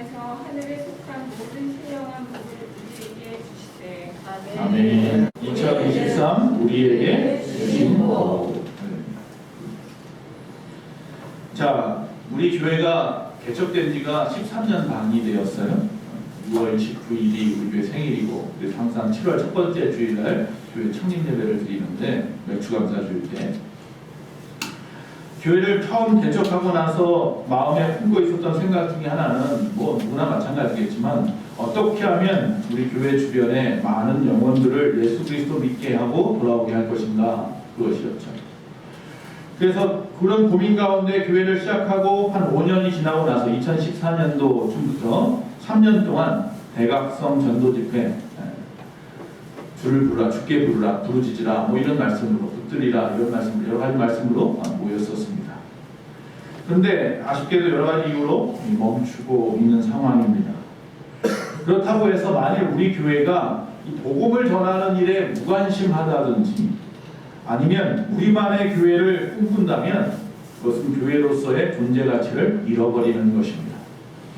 통하여서 하늘에 속한 모든 신령한 복을 우리에게 주시되. 아멘. 2023 우리에게 주신 복. 자, 우리 교회가 개척된 지가 13년 반이 되었어요. 6월 29일이 우리 교회 생일이고, 그래서 항상 7월 첫 번째 주일날 교회 창립 예배를 드리는데, 맥주감사주일 때 교회를 처음 개척하고 나서 마음에 품고 있었던 생각 중에 하나는 뭐 누구나 마찬가지겠지만, 어떻게 하면 우리 교회 주변에 많은 영혼들을 예수 그리스도 믿게 하고 돌아오게 할 것인가, 그것이었죠. 그래서 그런 고민 가운데 교회를 시작하고 한 5년이 지나고 나서 2014년도 쯤부터 3년 동안 대각성 전도 집회, 주를 부르라, 주께 부르라, 부르짖으라, 뭐 이런 말씀으로, 붙들리라, 이런 말씀으로, 여러 가지 말씀으로 모였었습니다. 그런데 아쉽게도 여러 가지 이유로 멈추고 있는 상황입니다. 그렇다고 해서 만일 우리 교회가 이 복음을 전하는 일에 무관심하다든지 아니면 우리만의 교회를 꿈꾼다면 그것은 교회로서의 존재 가치를 잃어버리는 것입니다.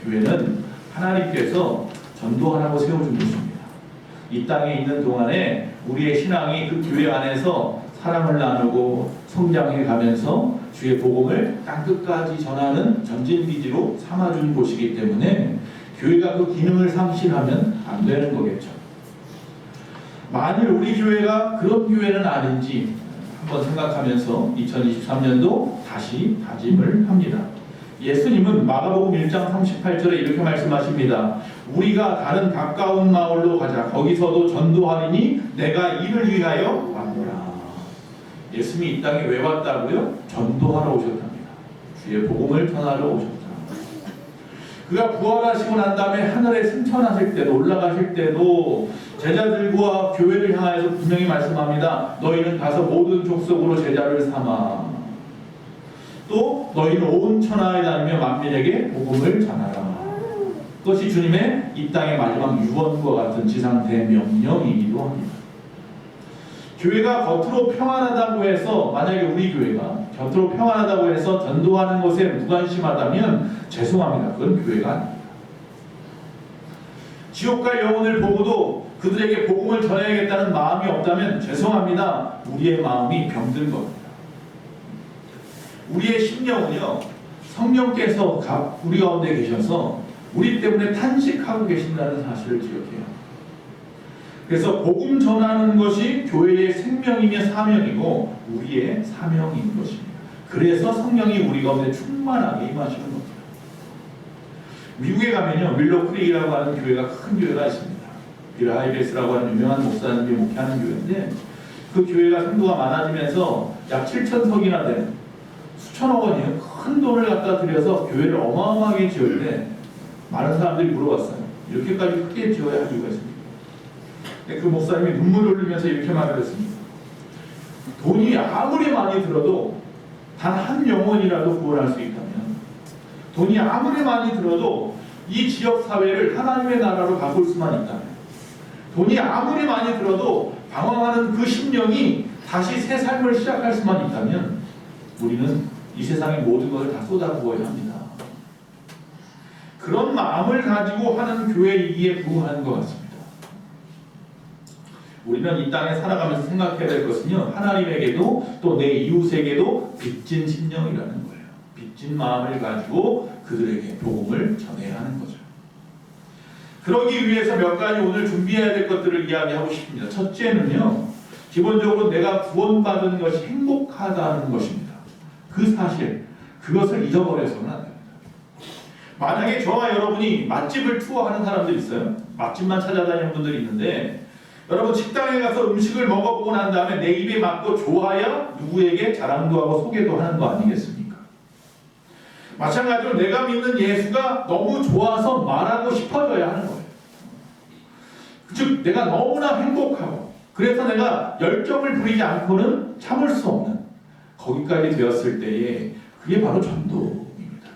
교회는 하나님께서 전도하라고 세워준 것입니다. 이 땅에 있는 동안에 우리의 신앙이 그 교회 안에서 사랑을 나누고 성장해 가면서 주의 복음을 땅끝까지 전하는 전진기지로 삼아준 곳이기 때문에 교회가 그 기능을 상실하면 안 되는 거겠죠. 만일 우리 교회가 그런 교회는 아닌지 한번 생각하면서 2023년도 다시 다짐을 합니다. 예수님은 마가복음 1장 38절에 이렇게 말씀하십니다. 우리가 다른 가까운 마을로 가자. 거기서도 전도하리니 내가 이를 위하여 왔노라. 예수님이 이 땅에 왜 왔다고요? 전도하러 오셨답니다. 주의 복음을 전하러 오셨다. 그가 부활하시고 난 다음에 하늘에 승천하실 때도, 올라가실 때도 제자들과 교회를 향하여서 분명히 말씀합니다. 너희는 가서 모든 족속으로 제자를 삼아. 또 너희는 온 천하에 다니며 만민에게 복음을 전하라. 그것이 주님의 이 땅의 마지막 유언과 같은 지상 대명령이기도 합니다. 교회가 겉으로 평안하다고 해서, 만약에 우리 교회가 겉으로 평안하다고 해서 전도하는 것에 무관심하다면 죄송합니다. 그건 교회가 아닙니다. 지옥 갈 영혼을 보고도 그들에게 복음을 전해야겠다는 마음이 없다면 죄송합니다. 우리의 마음이 병든 겁니다. 우리의 심령은요, 성령께서 우리 가운데 계셔서 우리 때문에 탄식하고 계신다는 사실을 기억해요. 그래서 복음 전하는 것이 교회의 생명이며 사명이고 우리의 사명인 것입니다. 그래서 성령이 우리 가운데 충만하게 임하시는 겁니다. 미국에 가면요, 윌로 크릭이라고 하는 교회가 큰 교회가 있습니다. 빌 하이베스라고 하는 유명한 목사님이 목회하는 교회인데, 그 교회가 성도가 많아지면서 약 7,000석이나 되는 수천억 원이에요. 큰 돈을 갖다 들여서 교회를 어마어마하게 지을 때 많은 사람들이 물어봤어요. 이렇게까지 크게 지어야 할 이유가 있습니까? 그 목사님이 눈물을 흘리면서 이렇게 말을 했습니다. 돈이 아무리 많이 들어도 단 한 영혼이라도 구원할 수 있다면, 돈이 아무리 많이 들어도 이 지역 사회를 하나님의 나라로 바꿀 수만 있다면, 돈이 아무리 많이 들어도 방황하는 그 심령이 다시 새 삶을 시작할 수만 있다면 우리는 이 세상의 모든 것을 다 쏟아부어야 합니다. 그런 마음을 가지고 하는 교회이기에 부응하는 것 같습니다. 우리는 이 땅에 살아가면서 생각해야 될 것은요, 하나님에게도 또 내 이웃에게도 빚진 심령이라는 거예요. 빚진 마음을 가지고 그들에게 복음을 전해야 하는 거죠. 그러기 위해서 몇 가지 오늘 준비해야 될 것들을 이야기하고 싶습니다. 첫째는요, 기본적으로 내가 구원받은 것이 행복하다는 것입니다. 그 사실, 그것을 잊어버려서는 안 됩니다. 만약에 저와 여러분이 맛집을 투어하는 사람들이 있어요. 맛집만 찾아다니는 분들이 있는데, 여러분 식당에 가서 음식을 먹어보고 난 다음에 내 입에 맞고 좋아야 누구에게 자랑도 하고 소개도 하는 거 아니겠습니까? 마찬가지로 내가 믿는 예수가 너무 좋아서 말하고 싶어져야 하는 거예요. 즉 내가 너무나 행복하고 그래서 내가 열정을 부리지 않고는 참을 수 없는 거기까지 되었을 때에 그게 바로 전도입니다.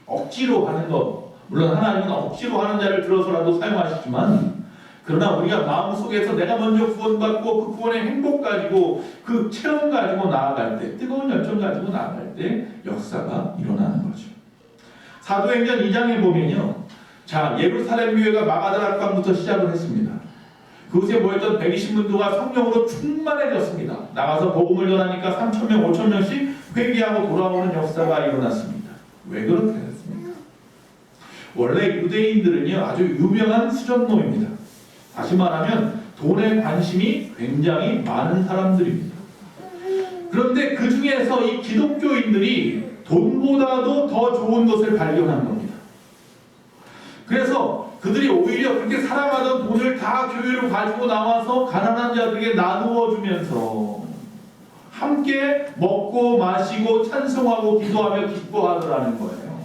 억지로 하는 것, 물론 하나님은 억지로 하는 자를 들어서라도 사용하시지만, 그러나 우리가 마음속에서 내가 먼저 구원받고 그 구원의 행복 가지고 그 체험 가지고 나아갈 때, 뜨거운 열정 가지고 나아갈 때 역사가 일어나는 거죠. 사도행전 2장에 보면요. 자, 예루살렘 교회가 마가다락방부터 시작을 했습니다. 그곳에 모였던 120문도가 성령으로 충만해졌습니다. 나가서 복음을 전하니까 3,000명, 5,000명씩 회개하고 돌아오는 역사가 일어났습니다. 왜 그렇게 됐습니까? 원래 유대인들은요, 아주 유명한 수전노입니다. 다시 말하면 돈에 관심이 굉장히 많은 사람들입니다. 그런데 그 중에서 이 기독교인들이 돈보다도 더 좋은 것을 발견한 겁니다. 그래서 그들이 오히려 그렇게 사랑하던 돈을 다 교회로 가지고 나와서 가난한 자들에게 나누어 주면서 함께 먹고 마시고 찬송하고 기도하며 기뻐하더라는 거예요.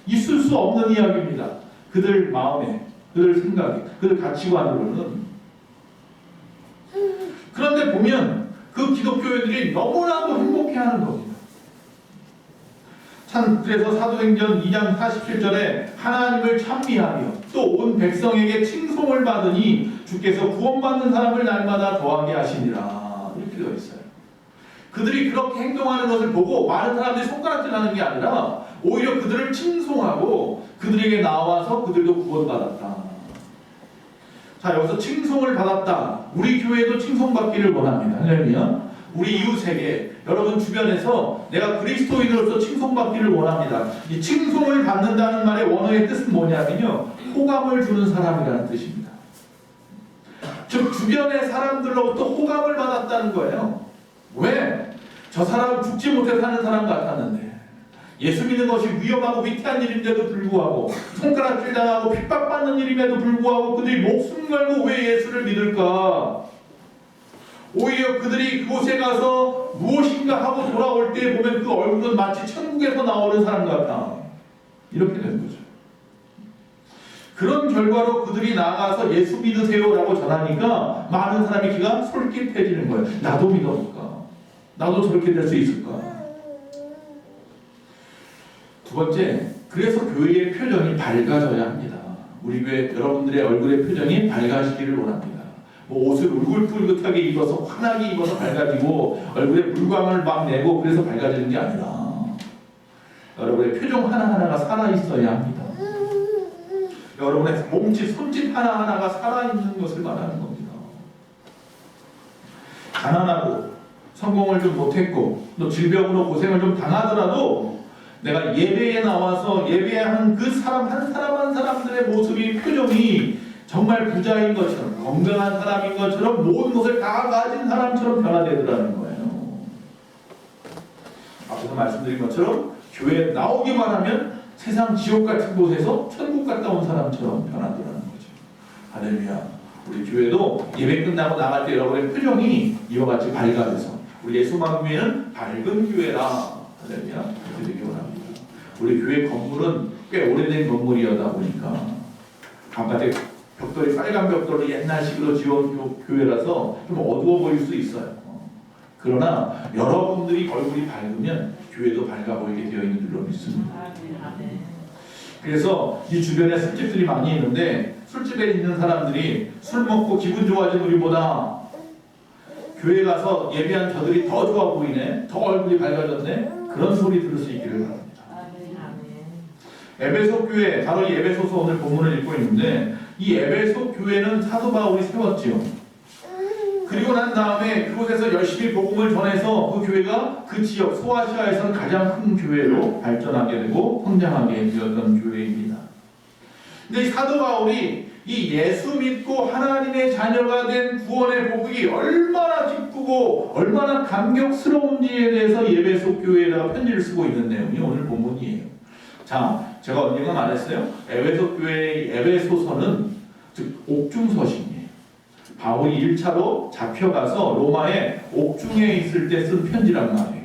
있을 수 없는 이야기입니다. 그들 마음에, 그들 생각에, 그들 가치관으로는. 그런데 보면 그 기독교인들이 너무나도 행복해하는 겁니다. 참, 그래서 사도행전 2장 47절에 하나님을 찬미하며 또 온 백성에게 칭송을 받으니 주께서 구원받는 사람을 날마다 더하게 하시니라, 이렇게 되어 있어요. 그들이 그렇게 행동하는 것을 보고 많은 사람들이 손가락질하는 게 아니라 오히려 그들을 칭송하고 그들에게 나와서 그들도 구원받았다. 자, 여기서 칭송을 받았다. 우리 교회도 칭송받기를 원합니다. 할렐루야. 우리 이웃에게, 여러분 주변에서 내가 그리스도인으로서 칭송받기를 원합니다. 이 칭송을 받는다는 말의 원어의 뜻은 뭐냐면요, 호감을 주는 사람이라는 뜻입니다. 즉 주변의 사람들로부터 호감을 받았다는 거예요. 왜? 저 사람 죽지 못해 사는 사람 같았는데, 예수 믿는 것이 위험하고 위태한 일인데도 불구하고, 손가락질 당하고 핍박받는 일임에도 불구하고 그들이 목숨 걸고 왜 예수를 믿을까? 오히려 그들이 그곳에 가서 무엇인가 하고 돌아올 때 보면 그 얼굴은 마치 천국에서 나오는 사람 같다. 이렇게 된 거죠. 그런 결과로 그들이 나가서 예수 믿으세요라고 전하니까 많은 사람의 귀가 솔깃해지는 거예요. 나도 믿어볼까? 나도 저렇게 될 수 있을까? 두 번째, 그래서 교회의 표정이 밝아져야 합니다. 우리 교회 여러분들의 얼굴의 표정이 밝아지기를 원합니다. 뭐 옷을 울긋불긋하게 입어서 환하게 입어서 밝아지고 얼굴에 물광을 막 내고 그래서 밝아지는 게 아니라 여러분의 표정 하나하나가 살아있어야 합니다. 여러분의 몸짓, 손짓 하나하나가 살아있는 것을 말하는 겁니다. 가난하고 성공을 좀 못했고 또 질병으로 고생을 좀 당하더라도 내가 예배에 나와서 예배하는 그 사람 한 사람 한 사람들의 모습이, 표정이 정말 부자인 것처럼, 건강한 사람인 것처럼, 모든 것을 다 가진 사람처럼 변화되더라는 거예요. 앞에서 말씀드린 것처럼 교회에 나오기만 하면 세상 지옥 같은 곳에서 천국 갔다 온 사람처럼 변하더라는 거죠. 할렐루야. 우리 교회도 예배 끝나고 나갈 때 여러분의 표정이 이와 같이 밝아져서 우리 예수만교회는 밝은 교회라. 할렐루야. 그렇게 되기 원합니다. 우리 교회 건물은 꽤 오래된 건물이다 보니까 바깥에 벽돌이 빨간 벽돌로 옛날식으로 지은 교회라서 좀 어두워 보일 수 있어요. 그러나 여러분들이 얼굴이 밝으면 교회도 밝아 보이게 되어 있는 줄로 믿습니다. 그래서 이 주변에 술집들이 많이 있는데 술집에 있는 사람들이 술 먹고 기분 좋아진 우리보다 교회 가서 예배한 저들이 더 좋아 보이네, 더 얼굴이 밝아졌네, 그런 소리 들을 수 있기를 바랍니다. 에베소 교회, 바로 이 에베소서 오늘 본문을 읽고 있는데 이 에베소 교회는 사도 바울이 세웠지요. 그리고 난 다음에 그곳에서 열심히 복음을 전해서 그 교회가 그 지역 소아시아에서는 가장 큰 교회로 발전하게 되고 성장하게 되었던 교회입니다. 근데 이 사도 바울이 이 예수 믿고 하나님의 자녀가 된 구원의 복이 얼마나 기쁘고 얼마나 감격스러운지에 대해서 에베소 교회에다가 편지를 쓰고 있는 내용이 오늘 본문이에요. 자, 제가 언젠가 말했어요. 에베소 교회의 에베소서는 즉 옥중서신이에요. 바울이 1차로 잡혀가서 로마에 옥중에 있을 때 쓴 편지란 말이에요.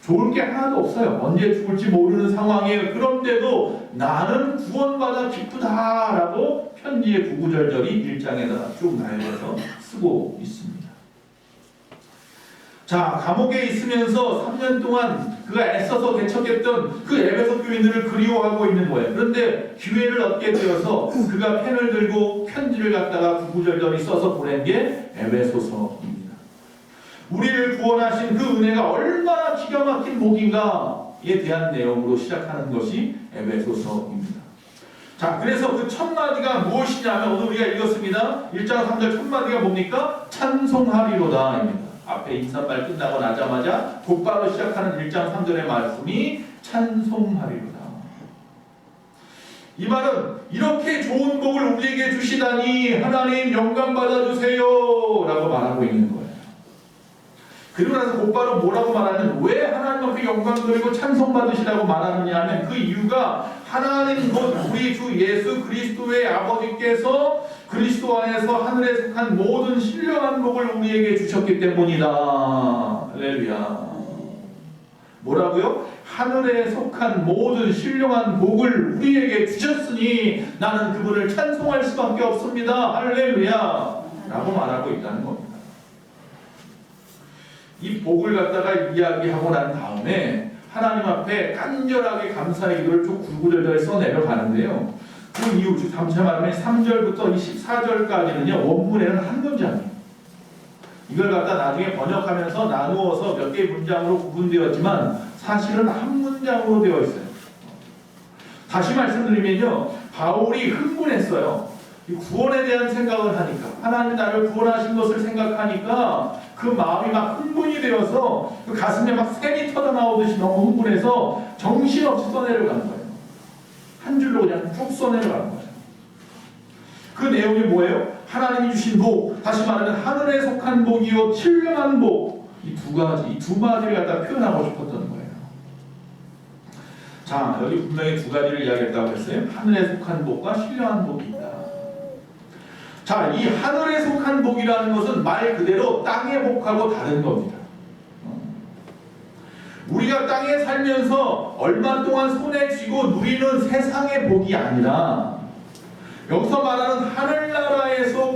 좋을 게 하나도 없어요. 언제 죽을지 모르는 상황이에요. 그런데도 나는 구원받아 기쁘다라고 편지의 구구절절이 1장에다가 쭉 나열해서 쓰고 있습니다. 자, 감옥에 있으면서 3년 동안 그가 애써서 개척했던 그 에베소 교인들을 그리워하고 있는 거예요. 그런데 기회를 얻게 되어서 그가 펜을 들고 편지를 갖다가 구구절절히 써서 보낸 게 에베소서입니다. 우리를 구원하신 그 은혜가 얼마나 기가 막힌 복인가, 대한 내용으로 시작하는 것이 에베소서입니다. 자, 그래서 그 첫 마디가 무엇이냐면 오늘 우리가 읽었습니다. 1장 3절 첫 마디가 뭡니까? 찬송하리로다입니다. 앞에 인사말 끝나고 나자마자 곧바로 시작하는 1장 3절의 말씀이 찬송하리로다. 이 말은 이렇게 좋은 복을 우리에게 주시다니 하나님 영광 받아주세요 라고 말하고 있는 거예요. 그리고 나서 곧바로 뭐라고 말하면 왜 하나님 앞에 영광 돌리고 찬송 받으시라고 말하느냐 하면 그 이유가 하나님 곧 우리 주 예수 그리스도의 아버지께서 그리스도 안에서 하늘에 속한 모든 신령한 복을 우리에게 주셨기 때문이다. 할렐루야. 뭐라고요? 하늘에 속한 모든 신령한 복을 우리에게 주셨으니 나는 그분을 찬송할 수밖에 없습니다. 할렐루야 라고 말하고 있다는 겁니다. 이 복을 갖다가 이야기하고 난 다음에 하나님 앞에 간절하게 감사의 기도를 쭉 구구절절 써내려가는데요. 그 이후 다시 말하면 3절부터 14절까지는요 원문에는 한 문장이에요. 이걸 갖다 나중에 번역하면서 나누어서 몇 개의 문장으로 구분되었지만 사실은 한 문장으로 되어 있어요. 다시 말씀드리면요, 바울이 흥분했어요. 이 구원에 대한 생각을 하니까, 하나님이 나를 구원하신 것을 생각하니까 그 마음이 막 흥분이 되어서 그 가슴에 막 샘이 터져 나오듯이 너무 흥분해서 정신없이 써내려가는 거예요. 한 줄로 그냥 쭉 써내려가는 거예요. 그 내용이 뭐예요? 하나님이 주신 복, 다시 말하면 하늘에 속한 복이요 신령한 복, 이 두 가지, 이 두 마디를 갖다 표현하고 싶었던 거예요. 자, 여기 분명히 두 가지를 이야기했다고 했어요. 하늘에 속한 복과 신령한 복이 있다. 자, 이 하늘에 속한 복이라는 것은 말 그대로 땅의 복하고 다른 겁니다. 우리가 땅에 살면서 얼마 동안 손에 쥐고 누리는 세상의 복이 아니라 여기서 말하는 하늘나라에서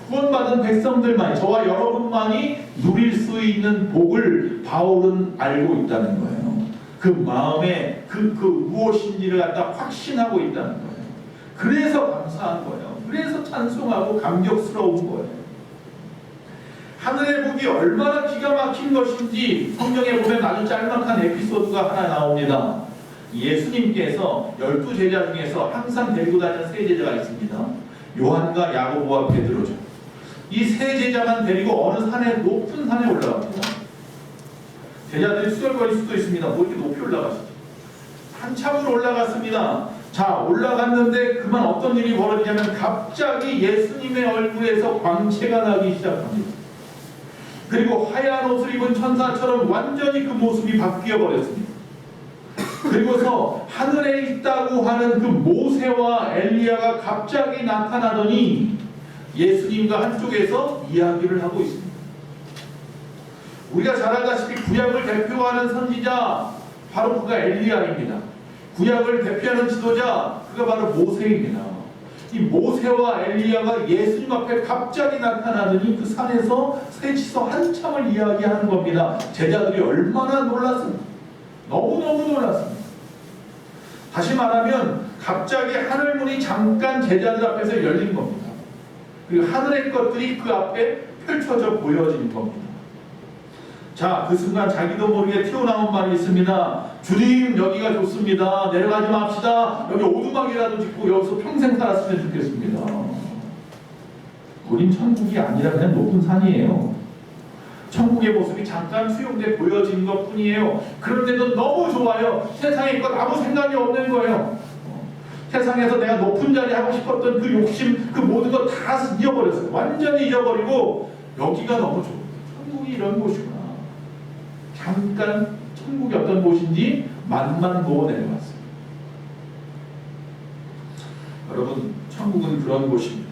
구원받은 백성들만이, 저와 여러분만이 누릴 수 있는 복을 바울은 알고 있다는 거예요. 그 마음에 그 무엇인지를 갖다 확신하고 있다는 거예요. 그래서 감사한 거예요. 그래서 찬송하고 감격스러운 거예요. 하늘의 복이 얼마나 기가 막힌 것인지 성경에 보면 아주 짤막한 에피소드가 하나 나옵니다. 예수님께서 12제자 중에서 항상 데리고 다니는 세 제자가 있습니다. 요한과 야고보와 베드로죠. 이 세 제자만 데리고 어느 산에, 높은 산에 올라갑니다. 제자들이 수절거릴 수도 있습니다. 뭐 이렇게 높이 올라가시죠? 한참을 올라갔습니다. 자, 올라갔는데 그만 어떤 일이 벌어지냐면 갑자기 예수님의 얼굴에서 광채가 나기 시작합니다. 그리고 하얀 옷을 입은 천사처럼 완전히 그 모습이 바뀌어 버렸습니다. 그리고서 하늘에 있다고 하는 그 모세와 엘리야가 갑자기 나타나더니 예수님과 한쪽에서 이야기를 하고 있습니다. 우리가 잘 알다시피 구약을 대표하는 선지자 바로 그가 엘리야입니다. 구약을 대표하는 지도자 그가 바로 모세입니다. 이 모세와 엘리야가 예수님 앞에 갑자기 나타나더니 그 산에서 셋이서 한참을 이야기하는 겁니다. 제자들이 얼마나 놀랐습니까? 너무너무 놀랐습니다. 다시 말하면 갑자기 하늘문이 잠깐 제자들 앞에서 열린 겁니다. 그리고 하늘의 것들이 그 앞에 펼쳐져 보여진 겁니다. 자, 그 순간 자기도 모르게 튀어나온 말이 있습니다. 주님, 여기가 좋습니다. 내려가지 맙시다. 여기 오두막이라도 짓고 여기서 평생 살았으면 좋겠습니다. 우린 천국이 아니라 그냥 높은 산이에요. 천국의 모습이 잠깐 수용돼 보여진 것 뿐이에요. 그런데도 너무 좋아요. 세상에 것 아무 생각이 없는 거예요. 세상에서 내가 높은 자리 하고 싶었던 그 욕심, 그 모든 거 다 잊어버렸어요. 완전히 잊어버리고 여기가 너무 좋아요. 천국이 이런 곳이구나. 잠깐 천국이 어떤 곳인지 맛만 보고 내려왔어요. 여러분, 천국은 그런 곳입니다.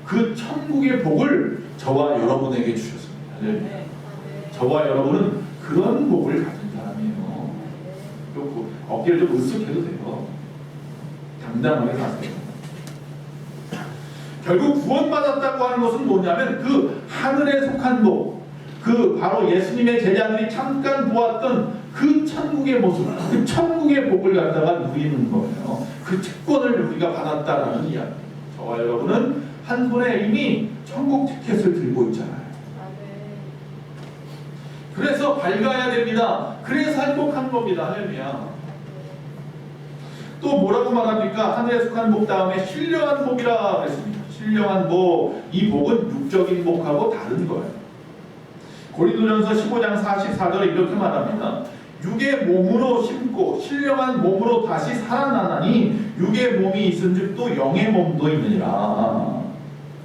그 천국의 복을 저와 여러분에게 주셨습니다. 네. 저와 여러분은 그런 복을 가진 사람이에요. 또 어깨를 좀 으쓱해도 돼요. 당당하게 사세요. 결국 구원받았다고 하는 것은 뭐냐면 그 하늘에 속한 복, 그 바로 예수님의 제자들이 잠깐 보았던 그 천국의 모습, 그 천국의 복을 갖다가 누리는 거예요. 그 특권을 우리가 받았다라는 이야기. 저와 여러분은 한 손에 이미 천국 티켓을 들고 있잖아요. 그래서 밝아야 됩니다. 그래서 행복한 겁니다. 할렐루야. 또 뭐라고 말합니까? 하늘에 속한 복 다음에 신령한 복이라 그랬습니다. 신령한 복, 이 복은 육적인 복하고 다른 거예요. 고린도전서 15장 44절에 이렇게 말합니다. 육의 몸으로 심고 신령한 몸으로 다시 살아나나니 육의 몸이 있은즉 또 영의 몸도 있느니라.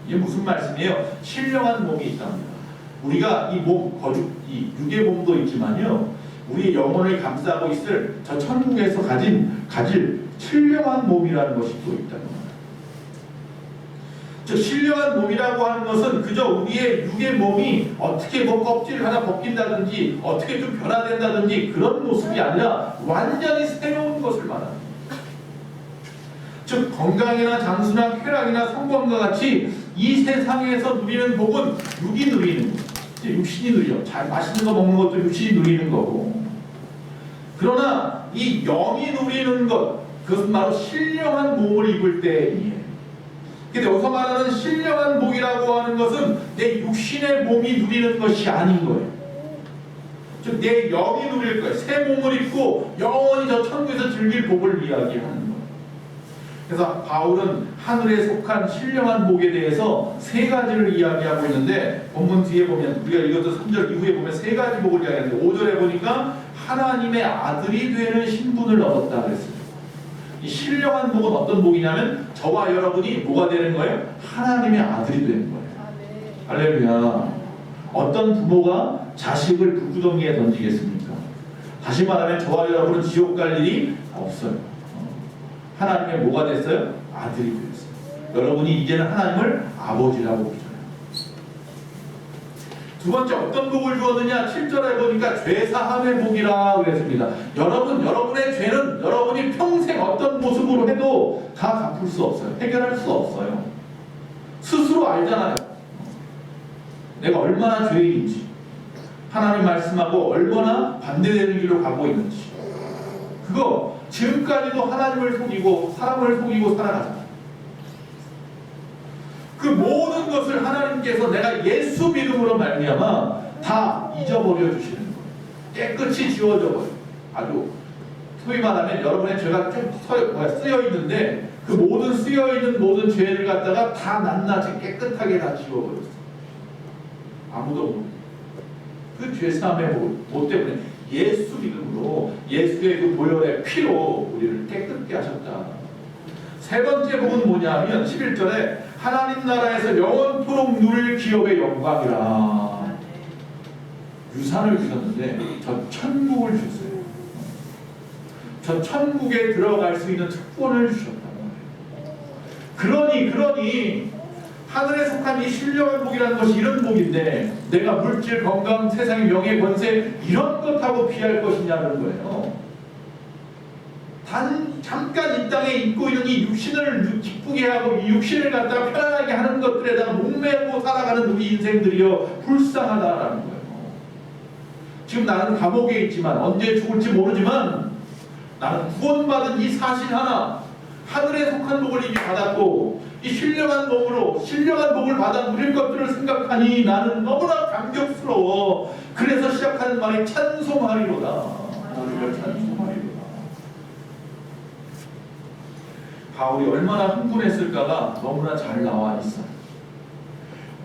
이게 무슨 말씀이에요? 신령한 몸이 있답니다. 우리가 이 몸, 이 육의 몸도 있지만요, 우리 영혼을 감싸고 있을 저 천국에서 가질 신령한 몸이라는 것이 또 있다는 거예요. 즉 신령한 몸이라고 하는 것은 그저 우리의 육의 몸이 어떻게 뭐 껍질 하나 벗긴다든지 어떻게 좀 변화된다든지 그런 모습이 아니라 완전히 새로운 것을 말합니다. 즉 건강이나 장수나 쾌락이나 성공과 같이 이 세상에서 누리는 복은 육이 누리는 거예요. 육신이 누려. 잘 맛있는 거 먹는 것도 육신이 누리는 거고. 그러나 이 영이 누리는 것, 그것은 바로 신령한 몸을 입을 때이에요. 근데 여기서 말하는 신령한 복이라고 하는 것은 내 육신의 몸이 누리는 것이 아닌 거예요. 즉 내 영이 누릴 거예요. 새 몸을 입고 영원히 저 천국에서 즐길 복을 이야기하는 거예요. 그래서 바울은 하늘에 속한 신령한 복에 대해서 세 가지를 이야기하고 있는데, 본문 뒤에 보면 우리가 읽었던 3절 이후에 보면 세 가지 복을 이야기하는데 5절에 보니까 하나님의 아들이 되는 신분을 얻었다 그랬어요. 이 신령한 복은 어떤 복이냐면 저와 여러분이 뭐가 되는 거예요? 하나님의 아들이 되는 거예요. 할렐루야. 어떤 부모가 자식을 불구덩이에 던지겠습니까? 다시 말하면 저와 여러분은 지옥 갈 일이 없어요. 하나님의 뭐가 됐어요? 아들이 되었어요. 여러분이 이제는 하나님을 아버지라고 부르잖아요. 두 번째 어떤 복을 주었느냐? 7절에 보니까 죄사함의 복이라 그랬습니다. 여러분의 죄는 여러분이 평생 어떤 모습으로 해도 다 갚을 수 없어요. 해결할 수 없어요. 스스로 알잖아요. 내가 얼마나 죄인인지, 하나님 말씀하고 얼마나 반대되는 길로 가고 있는지. 그거 지금까지도 하나님을 속이고 사람을 속이고 살아가잖아요. 그 모든 것을 하나님께서 내가 예수 믿음으로 말미암아 다 잊어버려 주시는 거예요. 깨끗이 지워져 버려요. 아주 소위 말하면 여러분의 죄가 좀 쓰여 있는데 그 모든 쓰여 있는 모든 죄를 갖다가 다 낱낱이 깨끗하게 다 지워버렸어요. 아무도 모르고. 그 죄사함의 뭐 때문에? 예수 믿음으로 예수의 그 보혈의 피로 우리를 깨끗게 하셨다. 세 번째 복은 뭐냐면 11절에 하나님 나라에서 영원토록 누릴 기업의 영광이라. 유산을 주셨는데 저 천국을 주셨어요. 저 천국에 들어갈 수 있는 특권을 주셨다. 그러니 하늘에 속한 이 신령한 복이라는 것이 이런 복인데 내가 물질, 건강, 세상의 명예, 권세 이런 것하고 비할 것이냐는 거예요. 잠깐 이 땅에 입고 있는 이 육신을 기쁘게 하고 이 육신을 갖다가 편안하게 하는 것들에다가 목매고 살아가는 우리 인생들이요 불쌍하다라는 거예요. 지금 나는 감옥에 있지만 언제 죽을지 모르지만 나는 구원받은 이 사실 하나, 하늘에 속한 복을 이미 받았고 이 신령한 복을 받아 누릴 것들을 생각하니 나는 너무나 감격스러워. 그래서 시작하는 말이 찬송하리로다. 우리를 찬송하리로다. 바울이 얼마나 흥분했을까가 너무나 잘 나와 있어요.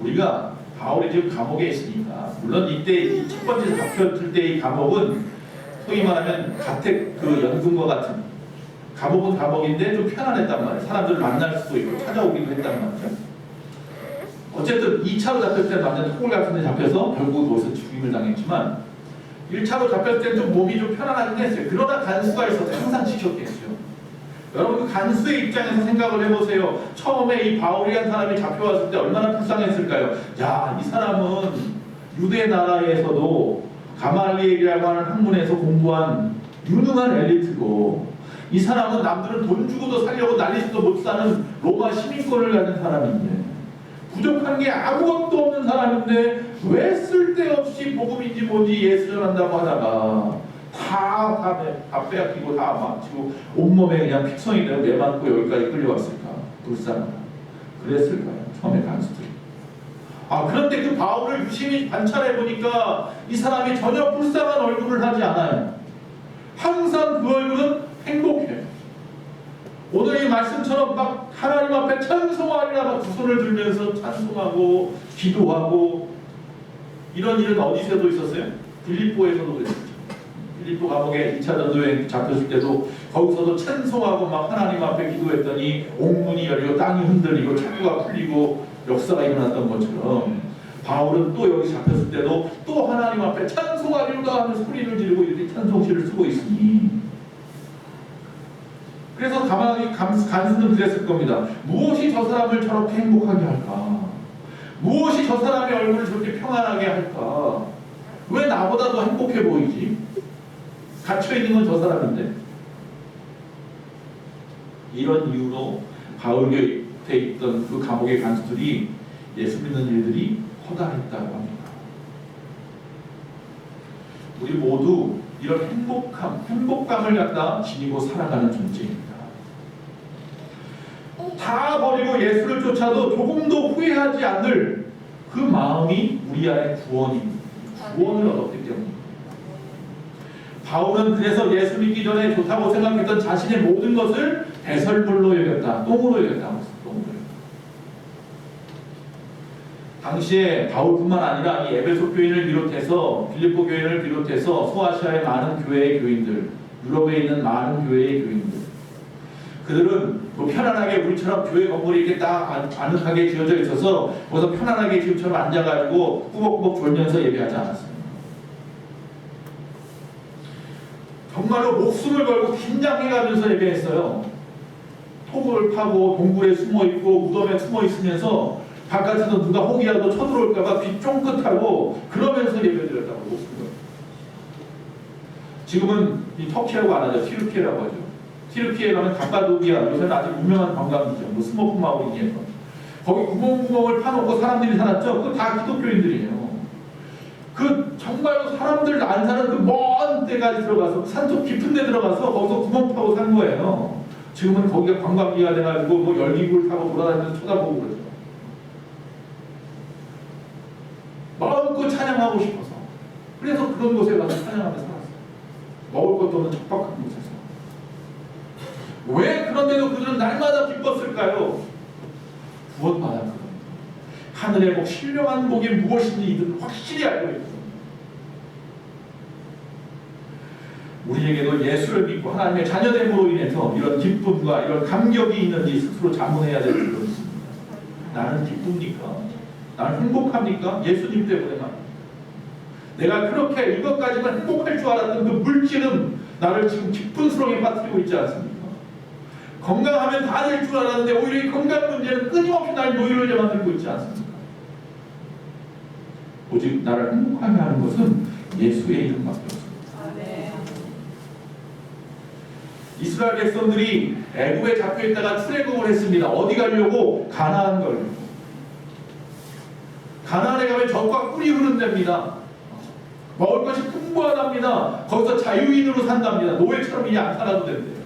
우리가 바울이 지금 감옥에 있으니까, 물론 이때 이 첫 번째 잡혔을 때 이 감옥은 소위 말하면 가택 그 연금과 같은, 감옥은 감옥인데 좀 편안했단 말이에요. 사람들을 만날 수도 있고 찾아오기도 했단 말이죠. 어쨌든 2차로 잡혔을 때는 완전 토굴 같은 데 잡혀서 결국 거기서 죽임을 당했지만 1차로 잡혔을 때는 좀 몸이 좀 편안하긴 했어요. 그러나 간수가 있어서 항상 지켰겠죠. 여러분 그 간수의 입장에서 생각을 해보세요. 처음에 이 바울이라는 사람이 잡혀왔을 때 얼마나 불쌍했을까요? 야, 이 사람은 유대 나라에서도 가말리엘이라고 하는 학문에서 공부한 유능한 엘리트고, 이 사람은 남들은 돈 주고도 살려고 난리도 못 사는 로마 시민권을 가진 사람인데, 부족한 게 아무것도 없는 사람인데 왜 쓸데없이 복음인지 뭔지 예수 전한다고 하다가 다 빼앗기고 다 망치고 온몸에 그냥 픽성이 되고 매맞고 여기까지 끌려왔을까? 불쌍하다. 그랬을까요? 처음에 간수들이. 그런데 그 바울을 유심히 관찰해 보니까 이 사람이 전혀 불쌍한 얼굴을 하지 않아요. 항상 그 얼굴은 행복해요. 오늘 이 말씀처럼 막 하나님 앞에 찬송하리라 막 두 손을 들면서 찬송하고 기도하고 이런 일은 어디서도 있었어요? 빌립보에서도 그랬어요. 빌립보 감옥에 2차 전도여행 잡혔을 때도 거기서도 찬송하고 막 하나님 앞에 기도했더니 옥문이 열리고 땅이 흔들리고 창고가 풀리고 역사가 일어났던 것처럼 바울은 또 여기 잡혔을 때도 또 하나님 앞에 찬송하리로다 하는 소리를 지르고 이렇게 찬송시를 쓰고 있으니 그래서 가만히 간수는 그랬을 겁니다. 무엇이 저 사람을 저렇게 행복하게 할까? 무엇이 저 사람의 얼굴을 저렇게 평안하게 할까? 왜 나보다 더 행복해 보이지? 갇혀있는 건 저 사람인데. 이런 이유로 바울 곁에 있던 그 감옥의 간수들이 예수 믿는 일들이 허다했다고 합니다. 우리 모두 이런 행복감을 갖다 지니고 살아가는 존재입니다. 다 버리고 예수를 쫓아도 조금도 후회하지 않을 그 마음이 우리 안에 구원을 얻었기 때문입니다. 바울은 그래서 예수 믿기 전에 좋다고 생각했던 자신의 모든 것을 배설물로 여겼다. 똥으로 여겼다고 했어요. 당시에 바울뿐만 아니라 이 에베소 교인을 비롯해서 빌립보 교인을 비롯해서 소아시아의 많은 교회의 교인들, 유럽에 있는 많은 교회의 교인들, 그들은 뭐 편안하게 우리처럼 교회 건물이 이렇게 딱 아늑하게 지어져 있어서 거기서 편안하게 지금처럼 앉아가지고 꾸벅꾸벅 졸면서 예배하지 않았어요. 정말로 목숨을 걸고 긴장해가면서 예배했어요. 톡을 파고 동굴에 숨어있고 무덤에 숨어있으면서 바깥에서 누가 혹이라도 쳐들어올까봐 귀 쫑긋하고 그러면서 예배드렸다고 목숨을 걸고. 지금은 이 터키라고 안 하죠. 튀르키예라고 하죠. 튀르키예 가면 갑바도기아, 요새는 아주 유명한 관광지죠. 뭐 스모크 마을이니에서 거기 구멍을 파놓고 사람들이 살았죠. 그거 다 기독교인들이에요. 그 정말로 사람들 안 사는 그 먼 데까지 들어가서 산속 깊은 데 들어가서 거기서 구멍 파고 산 거예요. 지금은 거기가 관광지가 돼가지고 뭐 열기구를 타고 돌아다니면서 쳐다보고 그러죠. 마음껏 찬양하고 싶어서. 그래서 그런 곳에 가서 찬양하며 살았어요. 먹을 것도 없는 척박한 곳에서. 왜 그런데도 그들은 날마다 기뻤을까요? 구원받았거든요. 하늘의 복, 신령한 복이 무엇인지 이들은 확실히 알고 있거든요. 우리에게도 예수를 믿고 하나님의 자녀됨으로 인해서 이런 기쁨과 이런 감격이 있는지 스스로 자문해야 될 줄로 있습니다. 나는 기쁩니까? 나는 행복합니까? 예수님 때문에만. 내가 그렇게 이것까지만 행복할 줄 알았던 그 물질은 나를 지금 깊은 수렁에 빠뜨리고 있지 않습니까? 건강하면 다 될 줄 알았는데 오히려 이 건강 문제는 끊임없이 날 노이로제 만들고 있지 않습니까? 오직 나를 행복하게 하는 것은 예수의 이름밖에 없습니다. 이스라엘 백성들이 애굽에 잡혀있다가 출애굽을 했습니다. 어디 가려고? 가나안 가려고. 가나안에 가면 젖과 꿀이 흐른답니다. 먹을 것이 풍부하답니다. 거기서 자유인으로 산답니다. 노예처럼 이제 안 살아도 된대요.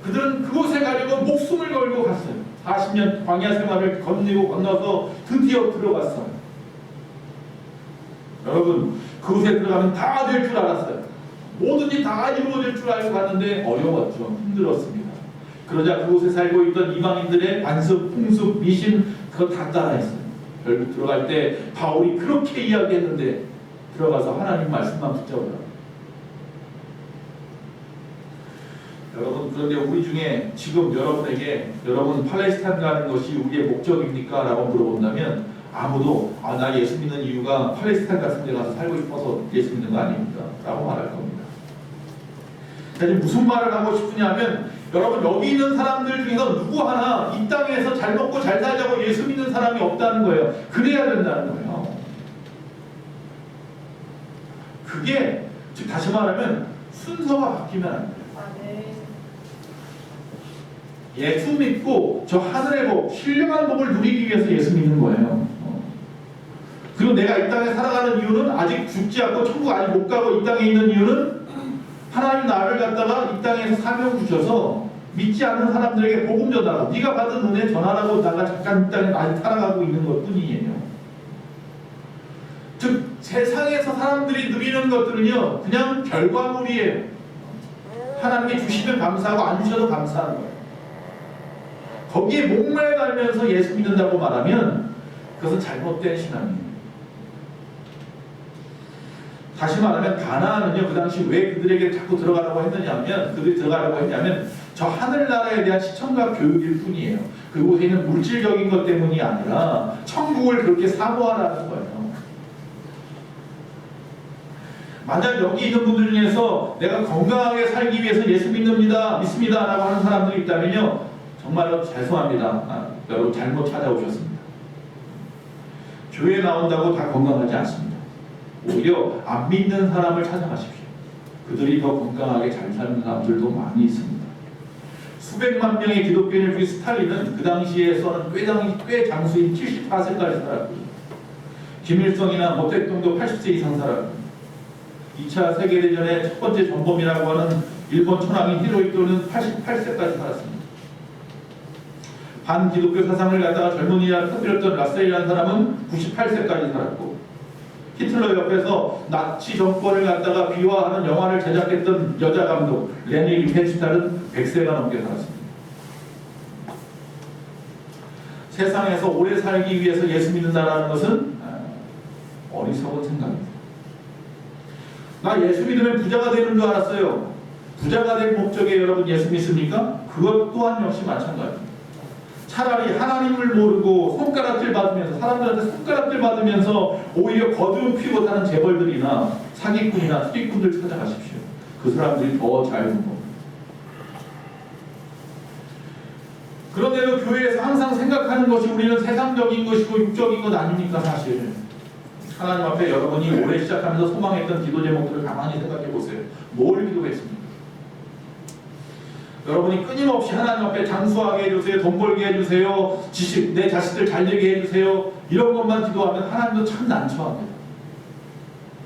그들은 그곳에 가려고 목숨을 걸고 갔어요. 40년 광야 생활을 건너서 드디어 들어갔어요. 여러분, 그곳에 들어가면 다 될 줄 알았어요. 뭐든지 다 이루어질 줄 알고 갔는데 어려웠죠. 힘들었습니다. 그러자 그곳에 살고 있던 이방인들의 관습, 풍습, 미신 그거 다 따라했어요. 결국 들어갈 때 바울이 그렇게 이야기했는데 들어가서 하나님 말씀만 붙잡으라. 여러분, 그런데 우리 중에 지금 여러분에게 여러분 팔레스타인 가는 것이 우리의 목적입니까? 라고 물어본다면 아무도 나 예수 믿는 이유가 팔레스타인 같은 데 가서 살고 싶어서 예수 믿는 거 아닙니다. 라고 말할 겁니다. 무슨 말을 하고 싶으냐면 여러분, 여기 있는 사람들 중에서 누구 하나 이 땅에서 잘 먹고 잘 살자고 예수 믿는 사람이 없다는 거예요. 그래야 된다는 거예요. 그게 즉 다시 말하면 순서가 바뀌면 안 돼요. 예수 믿고 저 하늘의 복, 신령한 복을 누리기 위해서 예수 믿는 거예요. 그리고 내가 이 땅에 살아가는 이유는 아직 죽지 않고 천국 아직 못 가고 이 땅에 있는 이유는 하나님 나를 갖다가 이 땅에서 사명 주셔서 믿지 않는 사람들에게 복음 전하라고, 네가 받은 은혜 전하라고 나가 잠깐 이 땅에 아직 살아가고 있는 것 뿐이에요. 세상에서 사람들이 누리는 것들은요 그냥 결과물이에요. 하나님이 주시면 감사하고 안 주셔도 감사한 거예요. 거기에 목매달면서 예수 믿는다고 말하면 그것은 잘못된 신앙이에요. 다시 말하면 가나안은요 그 당시 왜 그들에게 자꾸 들어가라고 했느냐면 그들이 들어가라고 했냐면 저 하늘나라에 대한 시청과 교육일 뿐이에요. 그곳에 있는 물질적인 것 때문이 아니라 천국을 그렇게 사모하라는 거예요. 만약 여기 있는 분들 중에서 내가 건강하게 살기 위해서 예수 믿습니다 라고 하는 사람들이 있다면요 정말로 죄송합니다. 여러분 잘못 찾아오셨습니다. 교회 나온다고 다 건강하지 않습니다. 오히려 안 믿는 사람을 찾아가십시오. 그들이 더 건강하게 잘 사는 사람들도 많이 있습니다. 수백만 명의 기독교인을 준 스탈린은 그 당시에서는 꽤 장수인 74세까지 살았고 김일성이나 모 대통령도 80세 이상 살았고 2차 세계대전의 첫 번째 전범이라고 하는 일본 천황인 히로히토는 88세까지 살았습니다. 반기독교 사상을 갖다가 젊은이라 터뜨렸던 라셀이라는 사람은 98세까지 살았고 히틀러 옆에서 나치 정권을 갖다가 비화하는 영화를 제작했던 여자 감독 레니 리펜슈탈은 100세가 넘게 살았습니다. 세상에서 오래 살기 위해서 예수 믿는다는 것은 어리석은 생각입니다. 나 예수 믿으면 부자가 되는 줄 알았어요. 부자가 될 목적에 여러분 예수 믿습니까? 그것 또한 역시 마찬가지입니다. 차라리 하나님을 모르고 손가락질 받으면서 사람들한테 손가락질 받으면서 오히려 거두어 피우고 사는 재벌들이나 사기꾼이나 수익꾼들 찾아가십시오. 그 사람들이 더 자유로운 겁니다. 그런데도 교회에서 항상 생각하는 것이 우리는 세상적인 것이고 육적인 것 아닙니까? 사실 하나님 앞에 여러분이 올해 시작하면서 소망했던 기도 제목들을 가만히 생각해 보세요. 뭘 기도했습니까? 여러분이 끊임없이 하나님 앞에 장수하게 해주세요, 돈 벌게 해주세요, 내 자식들 잘 되게 해주세요 이런 것만 기도하면 하나님도 참 난처합니다.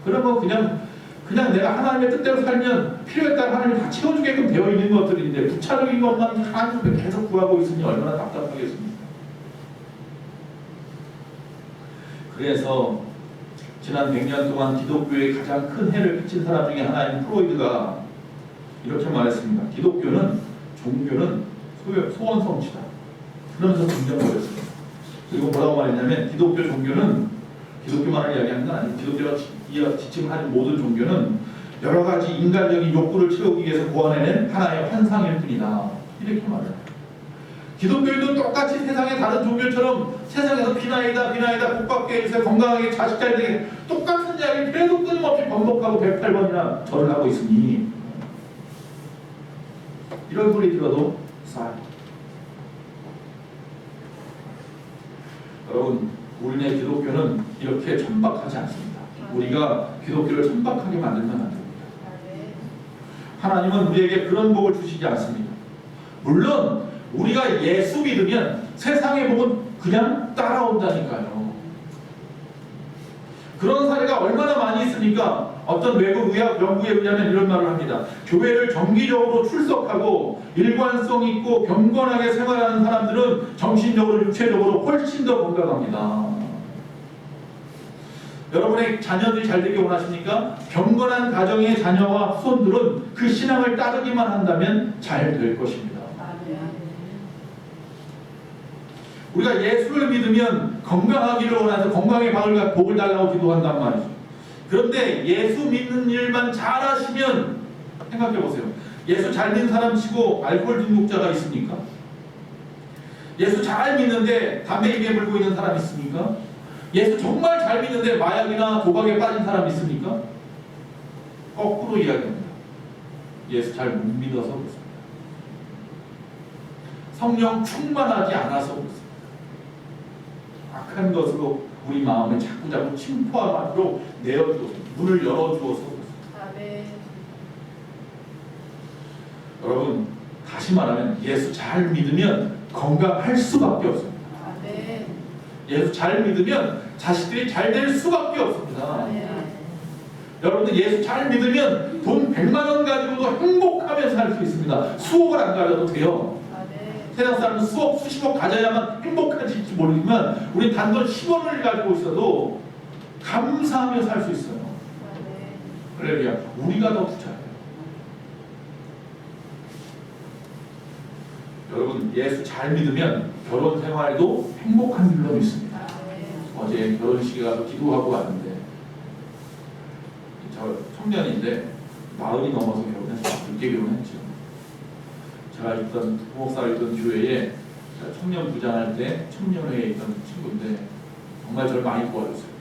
그러면 그냥 내가 하나님의 뜻대로 살면 필요에 따라 하나님이 다 채워주게끔 되어 있는 것들인데 부차적인 것만 하나님 앞에 계속 구하고 있으니 얼마나 답답하겠습니까? 그래서 지난 100년 동안 기독교에 가장 큰 해를 끼친 사람 중에 하나인 프로이드가 이렇게 말했습니다. 기독교는 종교는 소원성취다. 그러면서 긍정버렸습니다. 그리고 뭐라고 말했냐면 기독교 종교는 기독교만을 이야기하는 건 아니고 기독교가 지칭하는 모든 종교는 여러 가지 인간적인 욕구를 채우기 위해서 고안해낸 하나의 환상일 뿐이다. 이렇게 말해요. 기독교인도 똑같이 세상의 다른 종교처럼 세상에서 비나이다 복 받게 해주세요 건강하게 자식 잘 되게 똑같은 이야기를 계속 끊임없이 번복하고 108번이나 절을 하고 있으니 이런 소리 들어도 싸요. 여러분 우리네 기독교는 이렇게 천박하지 않습니다. 우리가 기독교를 천박하게 만들면 안 됩니다. 하나님은 우리에게 그런 복을 주시지 않습니다. 물론 우리가 예수 믿으면 세상의 복은 그냥 따라온다니까요. 그런 사례가 얼마나 많이 있으니까 어떤 외국 의학 연구에 의하면 이런 말을 합니다. 교회를 정기적으로 출석하고 일관성 있고 경건하게 생활하는 사람들은 정신적으로 육체적으로 훨씬 더 건강합니다. 여러분의 자녀들이 잘 되길 원하십니까? 경건한 가정의 자녀와 후손들은 그 신앙을 따르기만 한다면 잘 될 것입니다. 우리가 예수를 믿으면 건강하기를 원해서 건강의 복을 달라고 기도한단 말이죠. 그런데 예수 믿는 일만 잘하시면 생각해 보세요. 예수 잘 믿는 사람 치고 알코올 중독자가 있습니까? 예수 잘 믿는데 담배 입에 물고 있는 사람 있습니까? 예수 정말 잘 믿는데 마약이나 도박에 빠진 사람 있습니까? 거꾸로 이야기합니다. 예수 잘 못 믿어서 그렇습니다. 성령 충만하지 않아서 그렇습니다. 악한 것으로 우리 마음에 자꾸 침투함으로 내어주어서 문을 열어주어서 그렇습니다. 여러분 다시 말하면 예수 잘 믿으면 건강할 수밖에 없습니다. 예수 잘 믿으면 자식들이 잘 될 수밖에 없습니다. 여러분들 예수 잘 믿으면 돈 100만 원 가지고도 행복하면서 살 수 있습니다. 수억을 안 가져도 돼요. 세상 사람은 수억, 수십억 가져야만 행복해질지 모르지만 우리 단돈 10원을 가지고 있어도 감사하며 살 수 있어요. 할렐루야. 우리가 더 부자예요. 여러분, 예수 잘 믿으면 결혼 생활도 행복한 줄로 믿습니다. 어제 결혼식에 가서 기도하고 왔는데, 저 청년인데 40이 넘어서 결혼했어요. 늦게 결혼했죠. 제가 있던 부목사가 있던 교회에 청년 부장할 때 청년회에 있던 친구인데 정말 저를 많이 도와줬어요.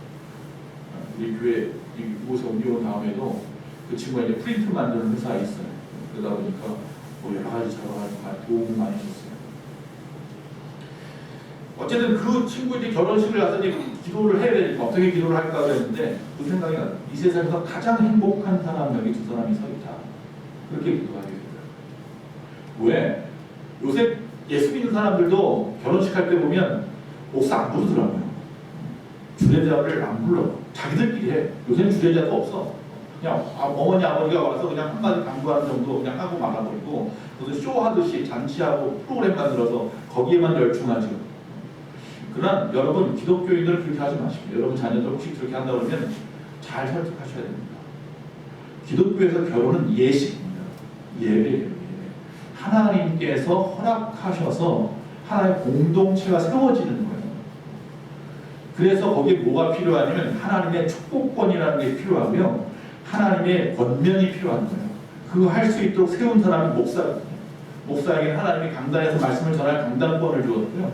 우리 교회 이곳에 옮겨온 다음에도 그 친구가 이제 프린트 만드는 회사에 있어요. 그러다 보니까 뭐 여러 가지 작업하니까 도움을 많이 줬어요. 어쨌든 그 친구 이제 결혼식을 가서 이제 기도를 해야 되니까 어떻게 기도를 할까 했는데 그 생각이 나요. 이 세상에서 가장 행복한 사람 여기 두 사람이 서 있다. 그렇게 기도하게 되더라고요. 왜? 요새 예수 믿는 사람들도 결혼식 할 때 보면 목사 안 부르더라고요. 주례자를 안 불러. 자기들끼리 해. 요새는 주례자도 없어. 그냥 어머니 아버지가 와서 그냥 한마디 강구하는 정도 그냥 하고 말아버리고 무슨 쇼하듯이 잔치하고 프로그램 만들어서 거기에만 열중하죠. 그러나 여러분 기독교인들은 그렇게 하지 마십시오. 여러분 자녀들 혹시 그렇게 한다 그러면 잘 설득하셔야 됩니다. 기독교에서 결혼은 예식입니다. 예배예요. 하나님께서 허락하셔서 하나의 공동체가 세워지는 거예요. 그래서 거기에 뭐가 필요하냐면 하나님의 축복권이라는 게 필요하고요. 하나님의 권면이 필요한 거예요. 그거 할 수 있도록 세운 사람이 목사거든요. 목사에게 하나님이 강단에서 말씀을 전할 강단권을 주었고요.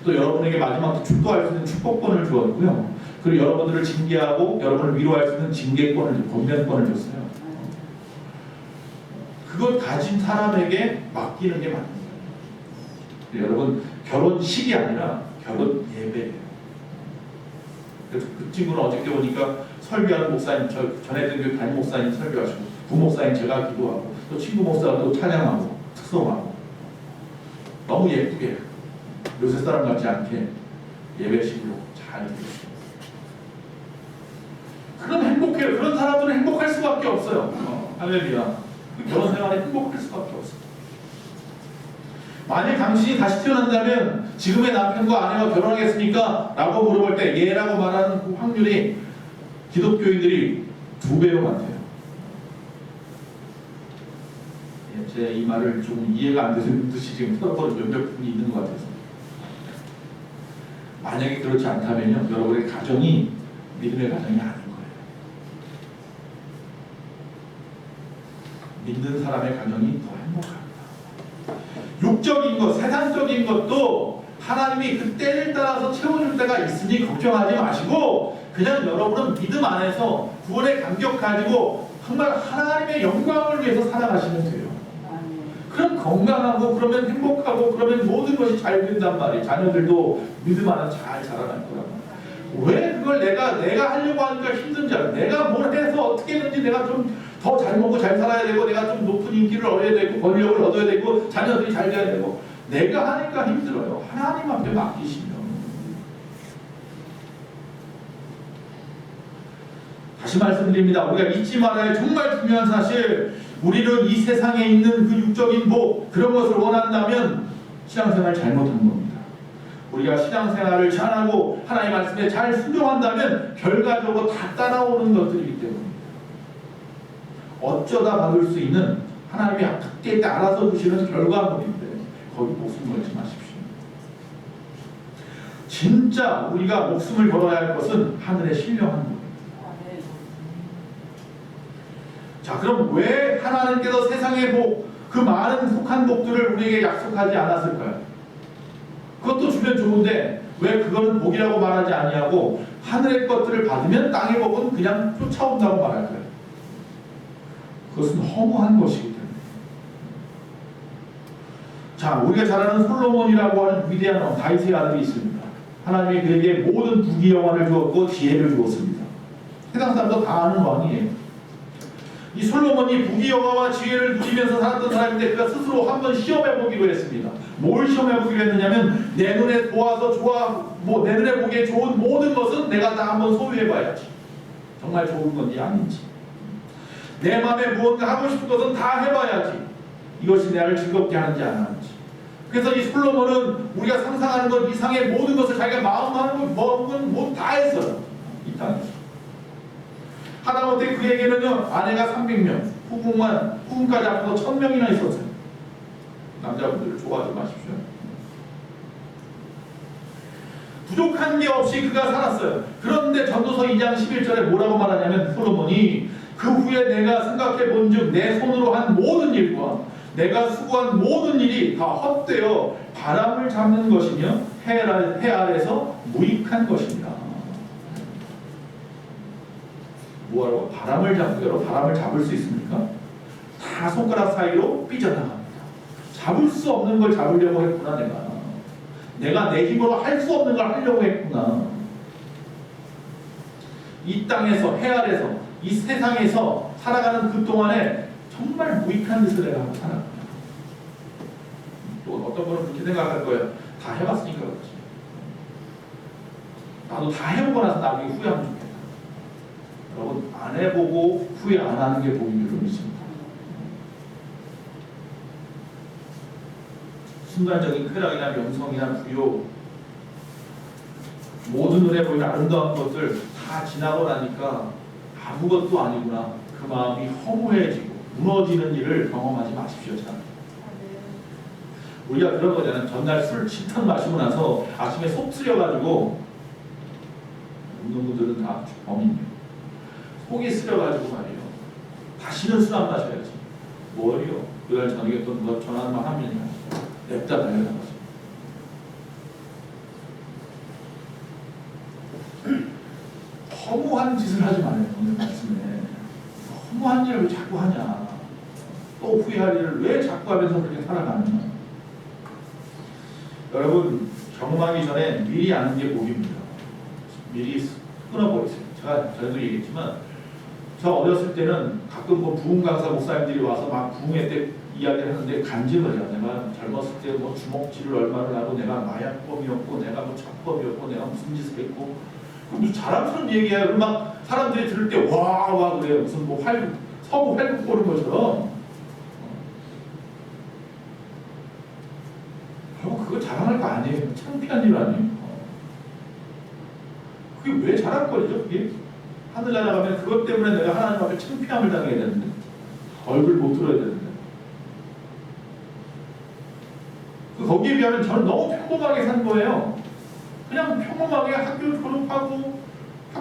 또 여러분에게 마지막 축도할 수 있는 축복권을 주었고요. 그리고 여러분들을 징계하고 여러분을 위로할 수 있는 징계권을, 권면권을 줬어요. 그걸 가진 사람에게 맡기는 게 맞는 거예요. 여러분 결혼식이 아니라 결혼 예배예요. 그래서 그 친구는 어저께 오니까 설교하는 목사님, 전에 든 담임 목사님 설교하시고 부목사님 제가 기도하고 또 친구 목사가 또 찬양하고 특송하고 너무 예쁘게 요새 사람 같지 않게 예배식으로 잘 드렸어요. 그럼 행복해요. 그런 사람들은 행복할 수밖에 없어요. 할렐루야. 결혼 생활에 행복할 수밖에 없어요. 만약 당신이 다시 태어난다면 지금의 남편과 아내와 결혼하겠습니까? 라고 물어볼 때 예라고 말하는 그 확률이 기독교인들이 2배로 많대요. 제 이 말을 좀 이해가 안 되는 듯이 지금 서로 몇몇 분이 있는 것 같아서 만약에 그렇지 않다면요 여러분의 가정이 믿음의 가정이 아닌 거예요. 믿는 사람의 가정이 더 행복합니다. 육적인 것, 세상적인 것도 하나님이 그 때를 따라서 채워줄 때가 있으니 걱정하지 마시고 그냥 여러분은 믿음 안에서 구원의 감격 가지고 정말 하나님의 영광을 위해서 살아가시면 돼요. 그럼 건강하고 그러면 행복하고 그러면 모든 것이 잘 된단 말이에요. 자녀들도 믿음 안에서 잘 자라날 거라고. 왜 그걸 내가 하려고 하니까 힘든지 알아요. 내가 뭘 해서 어떻게든지 내가 좀 더 잘 먹고 잘 살아야 되고 내가 좀 높은 인기를 얻어야 되고 권력을 얻어야 되고 자녀들이 잘 돼야 되고 내가 하니까 힘들어요. 하나님 앞에 맡기시면. 다시 말씀드립니다. 우리가 잊지 말아야 할 정말 중요한 사실, 우리는 이 세상에 있는 그 육적인 복 그런 것을 원한다면 신앙생활 잘못한 겁니다. 우리가 신앙생활을 잘하고 하나님의 말씀에 잘 순종한다면 결과적으로 다 따라오는 것들이기 때문입니다. 어쩌다 받을 수 있는 하나님이 그때 알아서 주시는 결과물인데 거기 목숨 걸지 마십시오. 진짜 우리가 목숨을 걸어야 할 것은 하늘에 신령한 것. 자, 그럼 왜 하나님께서 세상의 복, 그 많은 속한 복들을 우리에게 약속하지 않았을까요? 그것도 주면 좋은데 왜 그거는 복이라고 말하지 아니하고 하늘의 것들을 받으면 땅의 복은 그냥 쫓아온다고 말할까요? 그것은 허무한 것이기 때문에. 자, 우리가 잘 아는 솔로몬이라고 하는 위대한 왕, 다윗의 아들이 있습니다. 하나님이 그에게 모든 부귀 영화를 주었고 지혜를 주었습니다. 세상 사람도 다 아는 왕이에요. 이 솔로몬이 부귀 영화와 지혜를 누리면서 살았던 사람인데 그가 스스로 한번 시험해 보기로 했습니다. 뭘 시험해 보기로 했느냐면 내 눈에 보아서 내 눈에 보기에 좋은 모든 것은 내가 다 한번 소유해 봐야지. 정말 좋은 건지 아닌지. 내 마음에 무언가 하고 싶은 것은 다 해봐야지. 이것이 나를 즐겁게 하는지 안 하는지. 그래서 이 솔로몬은 우리가 상상하는 것 이상의 모든 것을 자기가 마음 하는 것, 먹은 것 다 했어요. 이 땅에서. 하다못해 그에게는요 아내가 300명, 후궁까지 합쳐서 1000명이나 있었어요. 남자분들 좋아하지 마십시오. 부족한 게 없이 그가 살았어요. 그런데 전도서 2장 11절에 뭐라고 말하냐면 솔로몬이 그 후에 내가 생각해 본즉 내 손으로 한 모든 일과 내가 수고한 모든 일이 다 헛되어 바람을 잡는 것이며 해 아래서 무익한 것이니라. 뭐하라고? 바람을 잡고요. 바람을 잡을 수 있습니까? 다 손가락 사이로 삐져나갑니다. 잡을 수 없는 걸 잡으려고 했구나 내가 내 힘으로 할 수 없는 걸 하려고 했구나. 이 땅에서 해 아래서 이 세상에서 살아가는 그 동안에 정말 무익한 짓을 내가 하고 살았구나. 또 어떤 분은 그렇게 생각할 거예요. 다 해봤으니까 그렇지. 나도 다 해보고 나서 나중에 후회하면 좋겠다. 여러분 안 해보고 후회 안 하는 게 복인 줄 믿습니다. 순간적인 쾌락이나 명성이나 부요 모든 눈에 보이는 아름다운 것들 다 지나고 나니까 아무것도 아니구나. 그 마음이 허무해지고 무너지는 일을 경험하지 마십시오. 참. 우리가 그런 거잖아요. 전날 술 10턴 마시고 나서 아침에 속 쓰려가지고 운동분들은 다 범인이에요. 속이 쓰려가지고 말이에요. 다시는 술 안 마셔야지. 뭐요? 그날 저녁에 또 누가 전화만 하면 냅다 달려나가죠. 허무한 짓을 하지 말아요. 오늘 말씀에 허무한 일을 왜 자꾸 하냐, 또 후회할 일을 왜 자꾸 하면서 그렇게 살아가느냐. 여러분 경험하기 전에 미리 아는 게 복입니다. 미리 끊어버리세요. 제가 전에도 얘기했지만 저 어렸을 때는 가끔 뭐 부흥 강사 목사님들이 와서 막 부흥회 때 이야기를 하는데 간증을 해요. 내가 젊었을 때 뭐 주먹질을 얼마를 하고 내가 마약범이었고 내가 뭐 잡범이었고 내가 무슨 짓을 했고 그럼 자랑스러운 얘기야. 그럼 막 사람들이 들을 때 와 그래요. 무슨 뭐 서부 활국 보는 것처럼. 결국 그거 자랑할 거 아니에요. 창피한 일 아니에요. 그게 왜 자랑거리죠? 그게 하늘 날아가면 그것 때문에 내가 하나님 앞에 창피함을 당해야 되는데 얼굴 못 들어야 되는데 거기에 비하면 저는 너무 평범하게 산 거예요. 그냥 평범하게 학교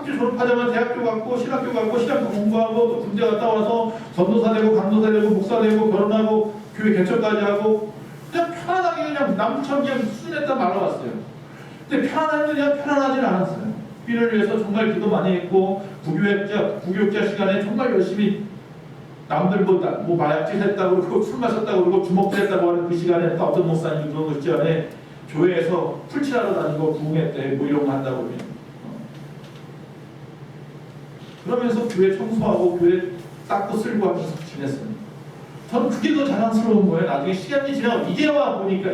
졸업하자마자 대학교 갔고 신학교 갔고 신학교 공부하고 또 군대 갔다 와서 전도사 되고 강도사 되고 목사 되고 결혼하고 교회 개척까지 하고 그냥 편안하게 그냥 남처럼 그냥 순했다 말아왔어요. 근데 그냥 편안하진 않았어요. 비를 위해서 정말 기도 많이 했고 구교육자 시간에 정말 열심히 남들보다 뭐 마약질 했다고 그러고 술 마셨다고 그러고 주먹질 했다고 하는 그 시간에 또 어떤 목사님이 그런 그 시간에 교회에서 풀칠하러 다니고 부흥회 뭐 이런 거 한다고 그러면 그러면서 교회 청소하고 교회 닦고 쓸고 하면서 지냈어요. 저는 그게 더 자랑스러운 거예요. 나중에 시간이 지나고 이제와 보니까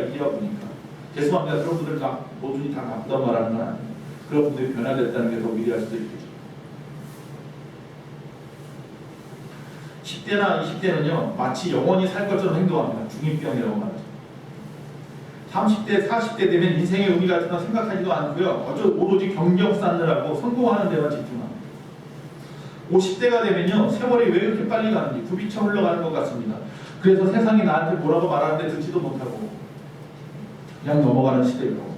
죄송합니다. 그런 분들 다 모두니 다 나쁘다 말하는 건 아니에요. 그런 분들이 변화됐다는 게 더 위대할 수도 있겠죠. 10대나 20대는요 마치 영원히 살 것처럼 행동합니다. 중2병이라고 말하죠. 30대, 40대 되면 인생의 의미 같은 건 생각하지도 않고요. 오로지 경력 쌓느라고 성공하는 데만 집중합니다. 50대가 되면요 세월이 왜 이렇게 빨리 가는지 굽이쳐 흘러가는 것 같습니다. 그래서 세상이 나한테 뭐라고 말하는데 듣지도 못하고 그냥 넘어가는 시대라고.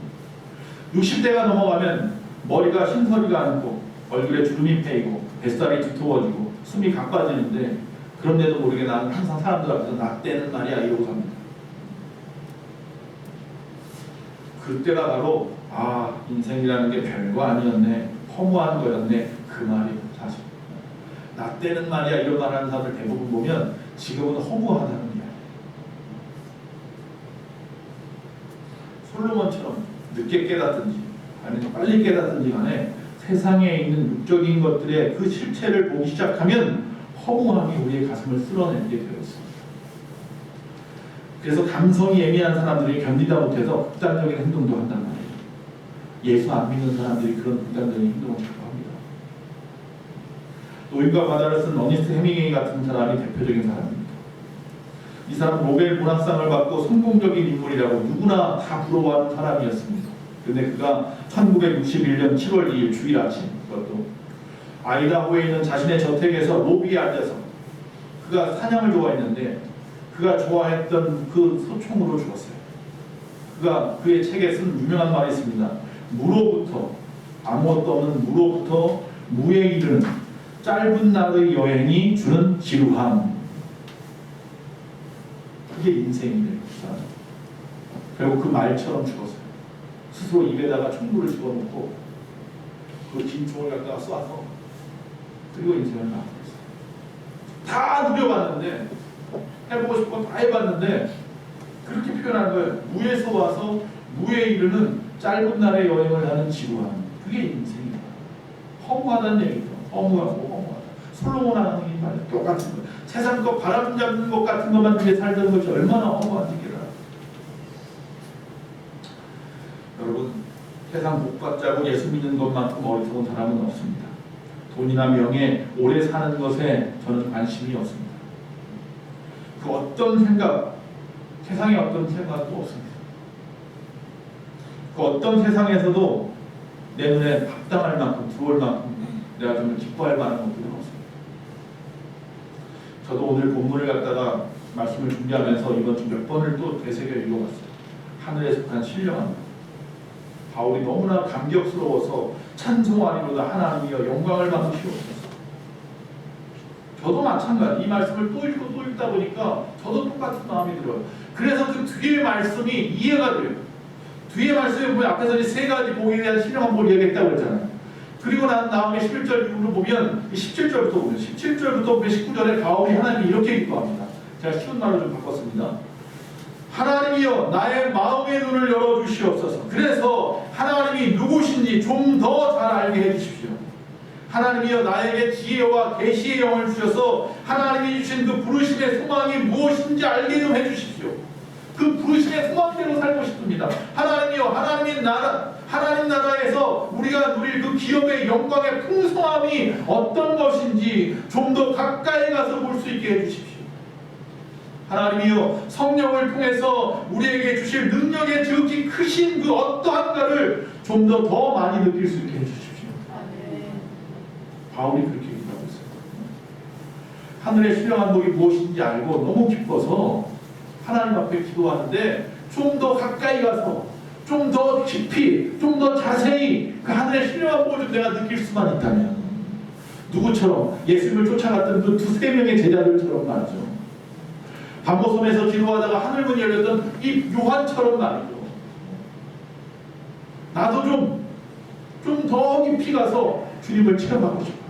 60대가 넘어가면 머리가 흰서리가 않고 얼굴에 주름이 패이고 뱃살이 두터워지고 숨이 가빠지는데 그런데도 모르게 나는 항상 사람들 앞에서 나 때는 말이야 이러고 삽니다. 그때가 바로 인생이라는 게 별거 아니었네, 허무한 거였네, 그 말이에요. 사실 나 때는 말이야 이런 말 하는 사람들 대부분 보면 지금은 허무하다는 거야. 솔로몬처럼 늦게 깨닫든지 아니면 빨리 깨닫든지 간에 세상에 있는 육적인 것들의 그 실체를 보기 시작하면 허무함이 우리의 가슴을 쓸어내게 되어 있습니다. 그래서 감성이 예민한 사람들이 견디다 못해서 극단적인 행동도 한단 말이에요. 예수 안 믿는 사람들이 그런 극단적인 행동을 자꾸 합니다. 노인과 바다를 쓴 어니스트 해밍웨이 같은 사람이 대표적인 사람입니다. 이 사람은 노벨 문학상을 받고 성공적인 인물이라고 누구나 다 부러워하는 사람이었습니다. 근데 그가 1961년 7월 2일 주일 아침, 그것도 아이다호에 있는 자신의 저택에서 로비에 앉아서 그가 사냥을 좋아했는데 그가 좋아했던 그 소총으로 죽었어요. 그가 그의 책에 쓴 유명한 말이 있습니다. 무로부터, 아무것도 없는 무로부터 무에 이르는 짧은 날의 여행이 주는 지루함. 그게 인생이래요. 결국 그 말처럼 죽었어요. 스스로 입에다가 총구를 집어넣고 그 긴 총을 갖다가 쏴서 그리고 인생을 마무리했어요. 다 누려봤는데, 해보고 싶은 거 다 해봤는데 그렇게 표현한 거예요. 무에서 와서 무에 이르는 짧은 날의 여행을 하는 지루함. 그게 인생이다. 허무하다는 얘기죠. 허무하고 허무하다. 솔로몬 하는 이 말 똑같은 거예요. 세상 거 바람 잡는 것 같은 것만 위해 살던 것이 얼마나 허무한지 깨달아. 여러분, 세상 복 받자고 예수 믿는 것만큼 어리석은 사람은 없습니다. 돈이나 명예, 오래 사는 것에 저는 관심이 없습니다. 그 어떤 생각, 세상에 어떤 생각도 없습니다. 그 어떤 세상에서도 내 눈에 합당할 만큼, 들어올 만큼 내가 좀 기뻐할 만한 것들은 없습니다. 저도 오늘 본문을 갖다가 말씀을 준비하면서 이번 주 몇 번을 또 되새겨 읽어봤어요. 하늘에 속한 신령한 것. 바울이 너무나 감격스러워서 찬송하리로다 하나님이여 영광을 받으시옵소서. 저도 마찬가지. 이 말씀을 또 읽고 또 읽다 보니까 저도 똑같은 마음이 들어요. 그래서 그 뒤에 말씀이 이해가 돼요. 뒤에 말씀에 보면 앞에서 이제 세 가지 복에 대한 신령한 복을 얘기했다고 그랬잖아요. 그리고 난 다음에 11절 이후로 보면 17절부터 보면 17절부터 보면 19절에 바울이 하나님이 이렇게 기도합니다. 제가 쉬운 말로 좀 바꿨습니다. 하나님이여 나의 마음의 눈을 열어주시옵소서. 그래서 하나님이 누구신지 좀 더 잘 알게 해주십시오. 하나님이여 나에게 지혜와 계시의 영을 주셔서 하나님이 주신 그 부르심의 소망이 무엇인지 알게 좀 해주십시오. 그 부르심의 소망대로 살고 싶습니다. 하나님이여 하나님 나라에서 우리가 누릴 그 기업의 영광의 풍성함이 어떤 것인지 좀 더 가까이 가서 볼 수 있게 해주십시오. 하나님이여 성령을 통해서 우리에게 주실 능력의 지극히 크신 그 어떠한가를 좀 더 많이 느낄 수 있게 해주십시오. 바울이 그렇게 기도하고 있어요. 하늘의 신령한 복이 무엇인지 알고 너무 기뻐서 하나님 앞에 기도하는데 좀 더 가까이 가서 좀 더 깊이 좀 더 자세히 그 하늘의 신령한 복을 좀 내가 느낄 수만 있다면 누구처럼 예수님을 쫓아갔던 그 두세 명의 제자들처럼 말이죠. 반모섬에서 기도하다가 하늘문이 열렸던 이 요한처럼 말이죠. 나도 좀 더 깊이 가서 주님을 체험하고 싶어요.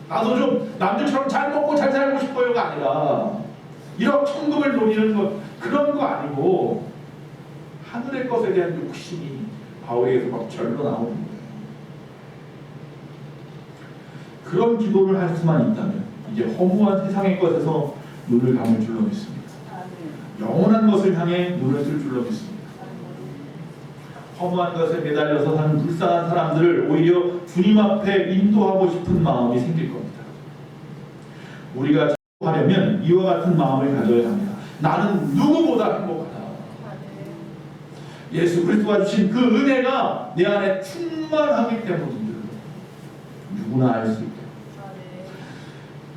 나도 좀 남들처럼 잘 먹고 잘 살고 싶어요가 아니라 이런 천국을 노리는 것 그런 거 아니고 하늘의 것에 대한 욕심이 바울에게서 막 절로 나오는 거예요. 그런 기도를 할 수만 있다면 이제 허무한 세상의 것에서 눈을 감을 줄로 믿습니다. 영원한 것을 향해 눈을 뜰 줄로 믿습니다. 허무한 것에 매달려서 사는 불쌍한 사람들을 오히려 주님 앞에 인도하고 싶은 마음이 생길 겁니다. 우리가 하려면 이와 같은 마음을 가져야 합니다. 나는 누구보다 행복하다. 예수 그리스도가 주신 그 은혜가 내 안에 충만하기 때문입니다. 누구나 알 수 있게.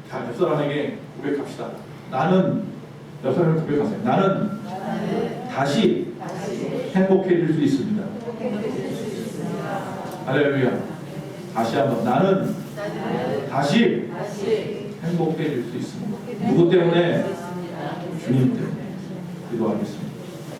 자, 옆 사람에게 고백합시다. 옆 사람을 고백하세요. 나는 다시 행복해질 수 있습니다. 할렐루야. 다시 한번 나는 다시 행복해질 수 있습니다. 누구 때문에? 주님 때문에. 기도하겠습니다.